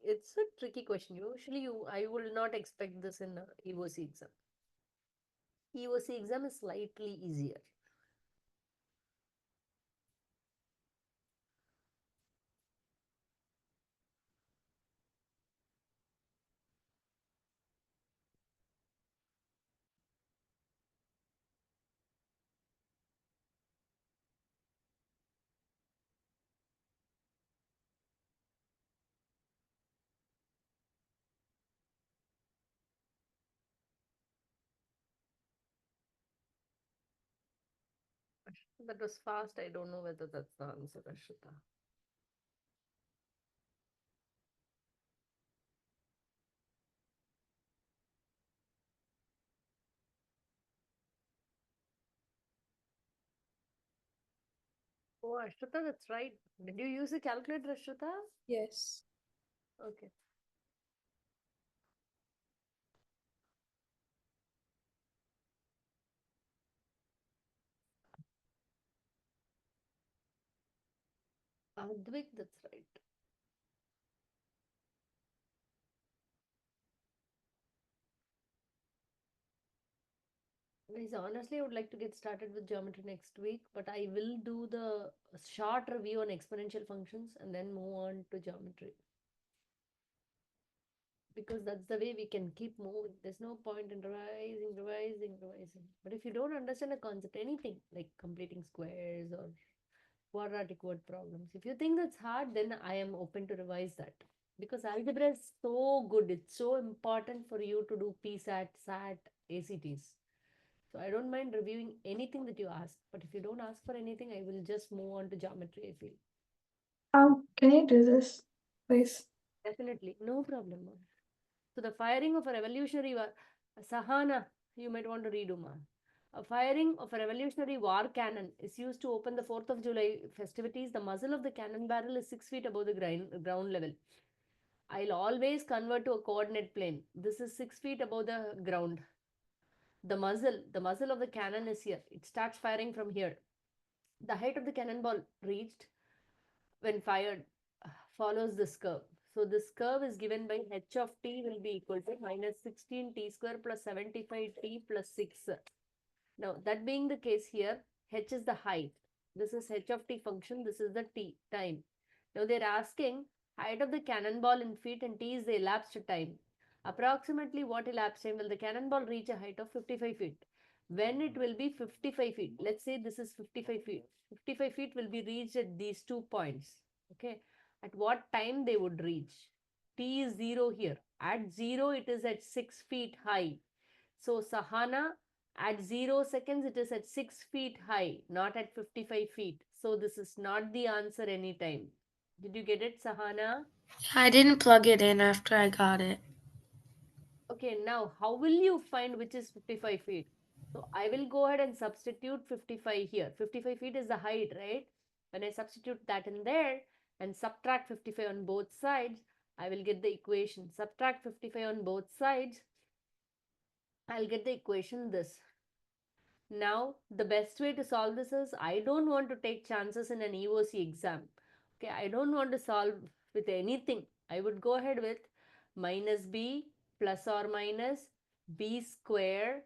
Speaker 1: It's a tricky question. Usually, I will not expect this in a EOC exam. EOC exam is slightly easier. That was fast. I don't know whether that's the answer, Ashita. Oh, Ashita, that's right. Did you use a calculator, Ashita?
Speaker 5: Yes.
Speaker 1: Okay. Advik, that's right. Guys, honestly, I would like to get started with geometry next week, but I will do the short review on exponential functions and then move on to geometry. Because that's the way we can keep moving. There's no point in revising. But if you don't understand a concept, anything like completing squares or quadratic word problems, if you think that's hard, then I am open to revise that. Because algebra is so good, it's so important for you to do PSAT, SAT, ACTs. So I don't mind reviewing anything that you ask. But if you don't ask for anything, I will just move on to geometry, I feel.
Speaker 7: Can you do this, please?
Speaker 1: Definitely, no problem, ma'am. So the firing of a revolutionary war, Sahana, you might want to redo, ma. A firing of a revolutionary war cannon is used to open the 4th of July festivities. The muzzle of the cannon barrel is 6 feet above the ground level. I'll always convert to a coordinate plane. This is 6 feet above the ground. The muzzle of the cannon is here. It starts firing from here. The height of the cannonball reached when fired follows this curve. So this curve is given by h of t will be equal to minus 16 t square plus 75 t plus 6. Now that being the case here, h is the height. This is h of t function. This is the t time. Now they're asking height of the cannonball in feet and t is the elapsed time. Approximately what elapsed time will the cannonball reach a height of 55 feet? When it will be 55 feet, let's say this is 55 feet. 55 feet will be reached at these 2 points. Okay. At what time they would reach? T is 0 here. At 0, it is at 6 feet high. So Sahana, at 0 seconds, it is at 6 feet high, not at 55 feet. So this is not the answer anytime. Did you get it, Sahana?
Speaker 4: I didn't plug it in after I got it.
Speaker 1: Okay, now how will you find which is 55 feet? So I will go ahead and substitute 55 here. 55 feet is the height, right? When I substitute that in there and subtract 55 on both sides, I will get the equation. Subtract 55 on both sides, I'll get the equation this. Now, the best way to solve this is I don't want to take chances in an EOC exam. Okay, I don't want to solve with anything. I would go ahead with minus b plus or minus b square.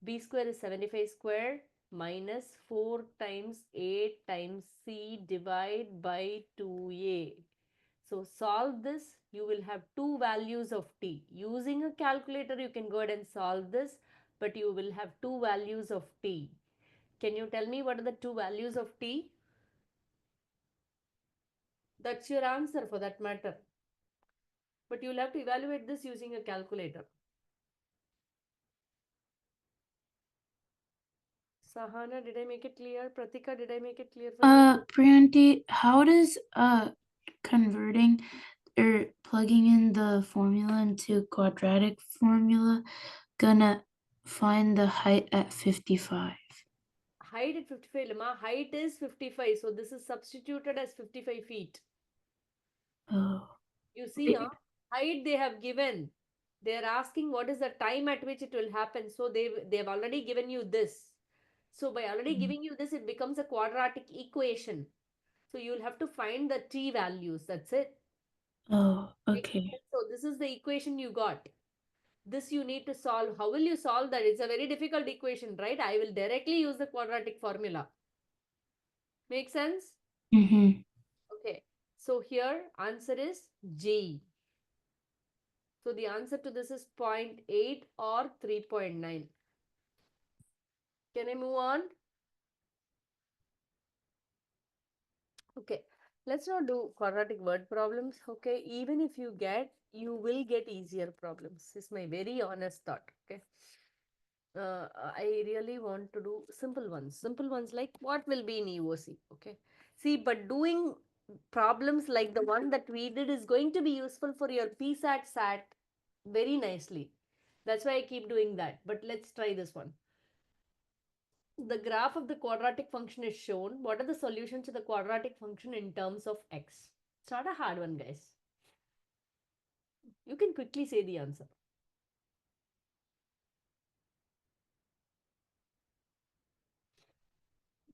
Speaker 1: B square is 75 square minus 4 times 8 times c divide by 2a. So solve this. You will have two values of t. Using a calculator, you can go ahead and solve this, but you will have two values of t. Can you tell me what are the two values of t? That's your answer for that matter. But you'll have to evaluate this using a calculator. Sahana, did I make it clear? Pratika, did I make it clear for you?
Speaker 6: Priyanti, how does converting or plugging in the formula into quadratic formula gonna find the height at 55?
Speaker 1: Height at 55, Lama. Height is 55. So this is substituted as 55 feet.
Speaker 6: Oh.
Speaker 1: You see, height they have given. They are asking what is the time at which it will happen. So they've already given you this. So by already giving you this, it becomes a quadratic equation. So you'll have to find the t values. That's it.
Speaker 6: Oh, okay.
Speaker 1: So this is the equation you got. This you need to solve. How will you solve that? It's a very difficult equation, right? I will directly use the quadratic formula. Make sense?
Speaker 6: Mm-hmm.
Speaker 1: Okay. So here answer is G. So the answer to this is 0.8 or 3.9. Can I move on? Okay. Let's not do quadratic word problems. Okay. Even if you get, you will get easier problems. This is my very honest thought. Okay. I really want to do simple ones. Simple ones like what will be in EOC. Okay. See, but doing problems like the one that we did is going to be useful for your PSAT SAT very nicely. That's why I keep doing that. But let's try this one. The graph of the quadratic function is shown. What are the solutions to the quadratic function in terms of x? It's not a hard one, guys. You can quickly say the answer.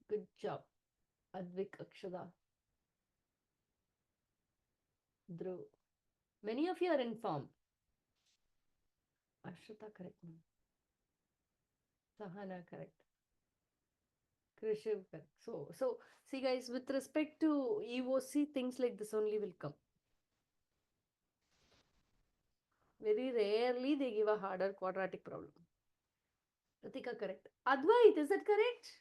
Speaker 1: Good job. Advik, Akshada, Dhruv. Many of you are informed. Ashrita, correct me. Sahana, correct. Krishiv, correct. So see guys, with respect to EOC, things like this only will come. Very rarely they give a harder quadratic problem. Pratika, correct. Advait, is that correct?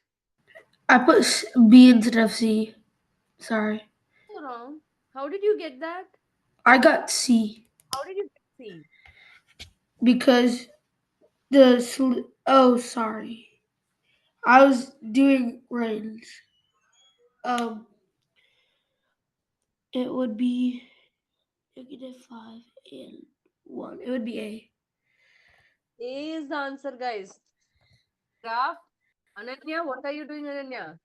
Speaker 8: I put B instead of C. Sorry.
Speaker 1: So wrong. How did you get that?
Speaker 8: I got C
Speaker 1: How did you get C?
Speaker 8: because oh, sorry. I was doing range. It would be -5 and 1. It would be A.
Speaker 1: A is the answer, guys. Graph. Ananya, what are you doing, Ananya?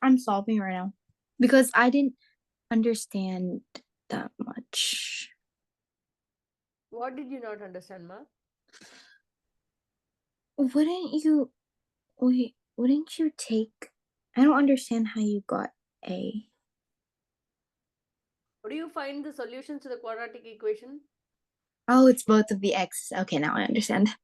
Speaker 2: I'm solving right now because I didn't understand that much.
Speaker 1: What did you not understand, Ma?
Speaker 2: Wouldn't you wouldn't you take I don't understand how you got A.
Speaker 1: How do you find the solutions to the quadratic equation?
Speaker 2: Oh, it's both of the x's. Okay, now I understand.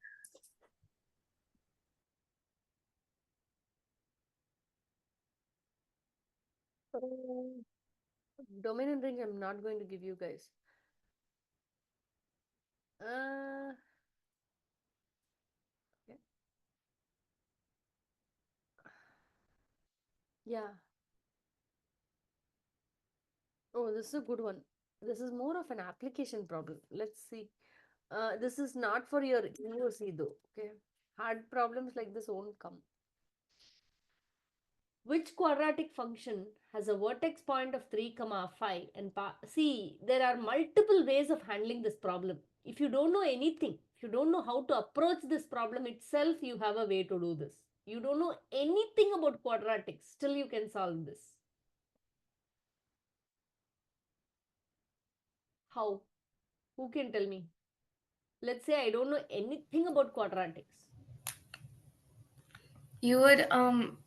Speaker 1: Domain and range, I'm not going to give you guys. Okay. Yeah. Oh, this is a good one. This is more of an application problem. Let's see. This is not for your university though. Okay. Hard problems like this won't come. Which quadratic function has a vertex point of 3 comma 5 and see, there are multiple ways of handling this problem. If you don't know anything, if you don't know how to approach this problem itself, you have a way to do this. You don't know anything about quadratics, still you can solve this. How? Who can tell me? Let's say I don't know anything about quadratics.
Speaker 4: You would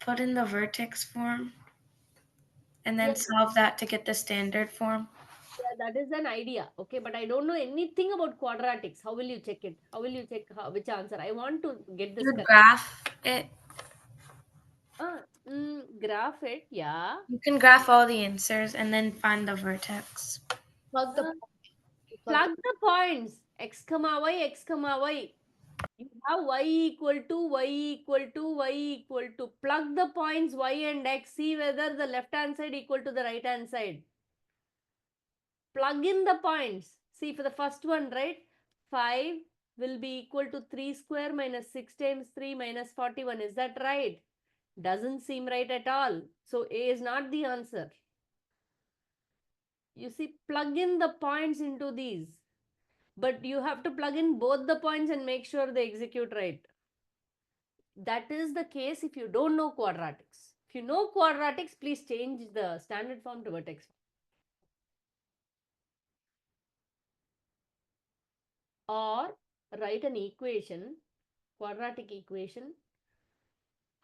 Speaker 4: put in the vertex form and then
Speaker 1: Yeah,
Speaker 4: solve that to get the standard form.
Speaker 1: yeah, that is an idea. Okay, but I don't know anything about quadratics. How will you check it? How will you check which answer? I want to get this
Speaker 4: You would
Speaker 1: correct.
Speaker 4: graph it.
Speaker 1: Graph it, yeah.
Speaker 4: You can graph all the answers and then find the vertex.
Speaker 5: Plug the
Speaker 1: Uh,
Speaker 5: plug
Speaker 1: Plug the points. X comma y, x comma y. You have y equal to y equal to y equal to. Plug the points y and x. See whether the left hand side equal to the right hand side. Plug in the points. See for the first one, right? 5 will be equal to 3 square minus 6 times 3 minus 41. Is that right? Doesn't seem right at all. So A is not the answer. You see, plug in the points into these. But you have to plug in both the points and make sure they execute right. That is the case if you don't know quadratics. If you know quadratics, please change the standard form to vertex form. Or write an equation, quadratic equation.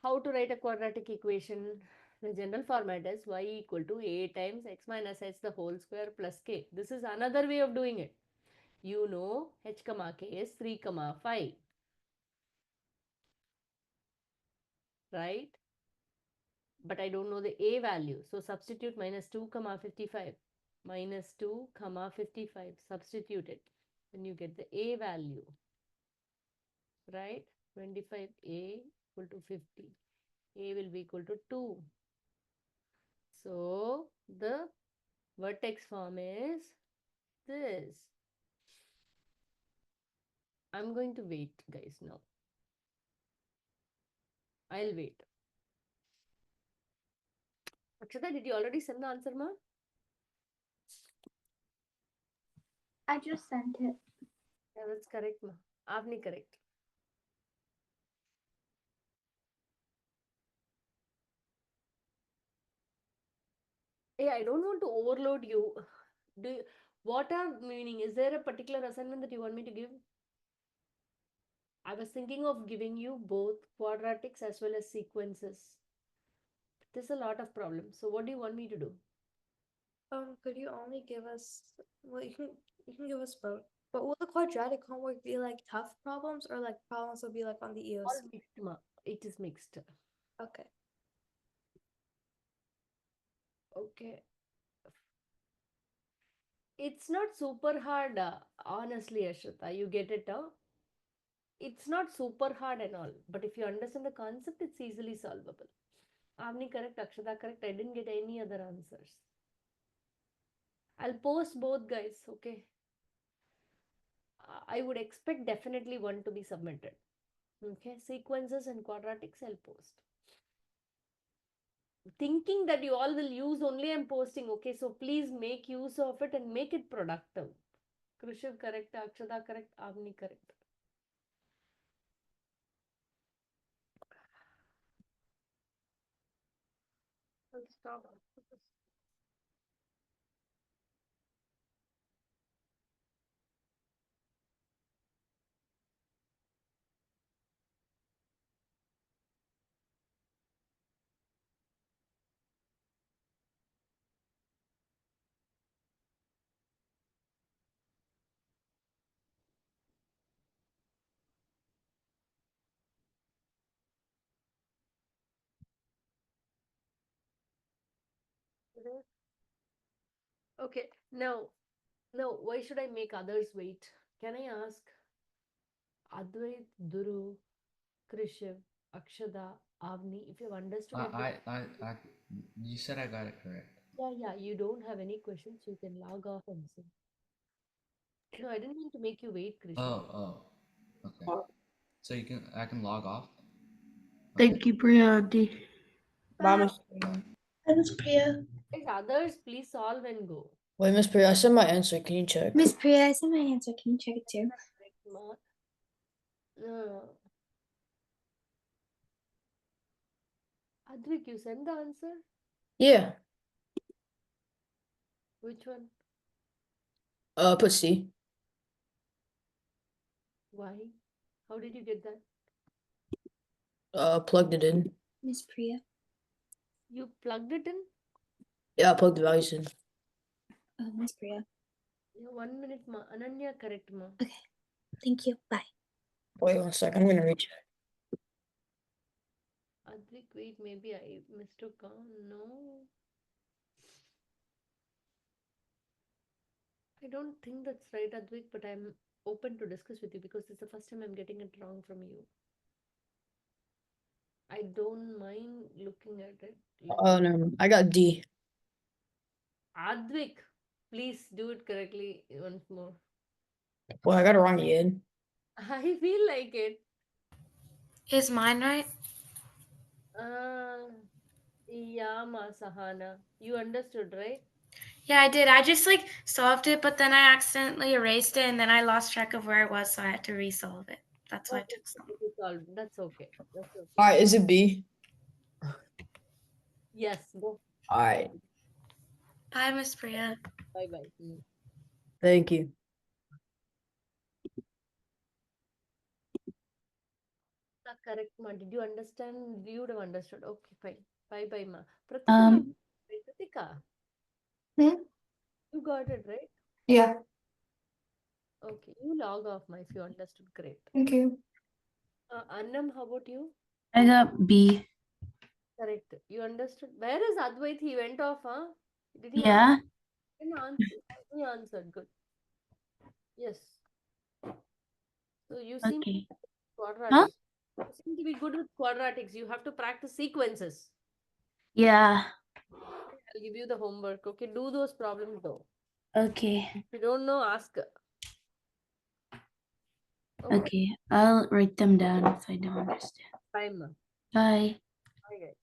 Speaker 1: How to write a quadratic equation? The general format is y equal to a times x minus h the whole square plus k. This is another way of doing it. You know h comma k is 3 comma 5. Right? But I don't know the a value. So substitute minus 2 comma 55. Minus 2 comma 55. Substitute it. Then you get the a value. Right? 25a equal to 50. A will be equal to 2. So the vertex form is this. I'm going to wait, guys, now. I'll wait. Akshata, did you already send the answer, ma?
Speaker 2: I just sent it.
Speaker 1: Yeah, that's correct, ma. Avni correct. Hey, I don't want to overload you. What are meaning? Is there a particular assignment that you want me to give? I was thinking of giving you both quadratics as well as sequences. There's a lot of problems. So what do you want me to do?
Speaker 5: could you only give us well you can give us both. But will the quadratic homework be like tough problems or like problems will be like on the
Speaker 1: All
Speaker 5: EOC?
Speaker 1: mixed, ma. It is mixed.
Speaker 5: Okay.
Speaker 1: Okay. It's not super hard, honestly, Ashrita. You get it, huh? It's not super hard and all. But if you understand the concept, it's easily solvable. Avni correct, Akshata correct. I didn't get any other answers. I'll post both, guys, okay? I would expect definitely one to be submitted. Okay, sequences and quadratics I'll post. Thinking that you all will use only I'm posting. Okay, so please make use of it and make it productive. Krishiv correct, Akshata correct, Avni correct. I'll stop. Okay, now, why should I make others wait? Can I ask Advait, Duru, Krishiv, Akshada, Avni, if you've understood everything?
Speaker 9: You said I got it correct.
Speaker 1: Yeah, you don't have any questions, you can log off and see. No, I didn't mean to make you wait, Krishiv.
Speaker 9: Okay. So I can log off?
Speaker 8: Thank you, Priya auntie.
Speaker 3: Bye, Miss Priya.
Speaker 2: Hi, Miss Priya.
Speaker 1: Guys, others, please solve and go.
Speaker 10: Wait, Miss Priya, I sent my answer. Can you check?
Speaker 2: Miss Priya, I sent my answer. Can you check it too?
Speaker 1: Correct mark. Advik, you send the answer?
Speaker 10: Yeah.
Speaker 1: Which one?
Speaker 10: Put C.
Speaker 1: Why? How did you get that?
Speaker 10: Plugged it in.
Speaker 2: Miss Priya.
Speaker 1: You plugged it in?
Speaker 10: Yeah, I plugged the values in.
Speaker 2: Miss Priya.
Speaker 1: Yeah, 1 minute, ma. Ananya, correct, ma.
Speaker 2: Okay. Thank you. Bye.
Speaker 10: Wait 1 second. I'm gonna recheck.
Speaker 1: Advik, wait, maybe I mistook. No. I don't think that's right, Advik, but I'm open to discuss with you because it's the first time I'm getting it wrong from you. I don't mind looking at it.
Speaker 10: Oh no, I got D.
Speaker 1: Advik, please do it correctly once more.
Speaker 10: Well, I got it wrong again.
Speaker 1: I feel like it.
Speaker 4: Is mine right?
Speaker 1: Yeah, ma, Sahana. You understood, right?
Speaker 4: Yeah, I did. I just like solved it, but then I accidentally erased it, and then I lost track of where it was, so I had to resolve it. That's why it took so long.
Speaker 1: It is solved. That's okay. That's okay.
Speaker 10: All right, is it B?
Speaker 1: Yes, go.
Speaker 10: All right,
Speaker 4: Bye, Miss Priya.
Speaker 1: Bye bye.
Speaker 10: thank you.
Speaker 1: Correct, ma. Did you understand? You would have understood. Okay, fine. Bye bye, ma. Pratika, Pratika,
Speaker 7: Hmm?
Speaker 1: you got it right?
Speaker 7: Yeah.
Speaker 1: Okay, you log off, ma, if you understood. Great.
Speaker 7: Thank you.
Speaker 1: Annam, how about you?
Speaker 6: I got B.
Speaker 1: Correct. You understood. Where is Advait? He went off, huh? Did he
Speaker 6: Yeah.
Speaker 1: answer? Didn't answer. He answered. Good. Yes. So you seem
Speaker 6: Okay.
Speaker 1: quadratics. You seem to be good with quadratics. You have to practice sequences.
Speaker 6: Yeah.
Speaker 1: I'll give you the homework. Okay, do those problems though.
Speaker 6: Okay.
Speaker 1: If you don't know, ask.
Speaker 6: Okay. I'll write them down if I don't understand.
Speaker 1: Time.
Speaker 6: Bye.
Speaker 1: Okay.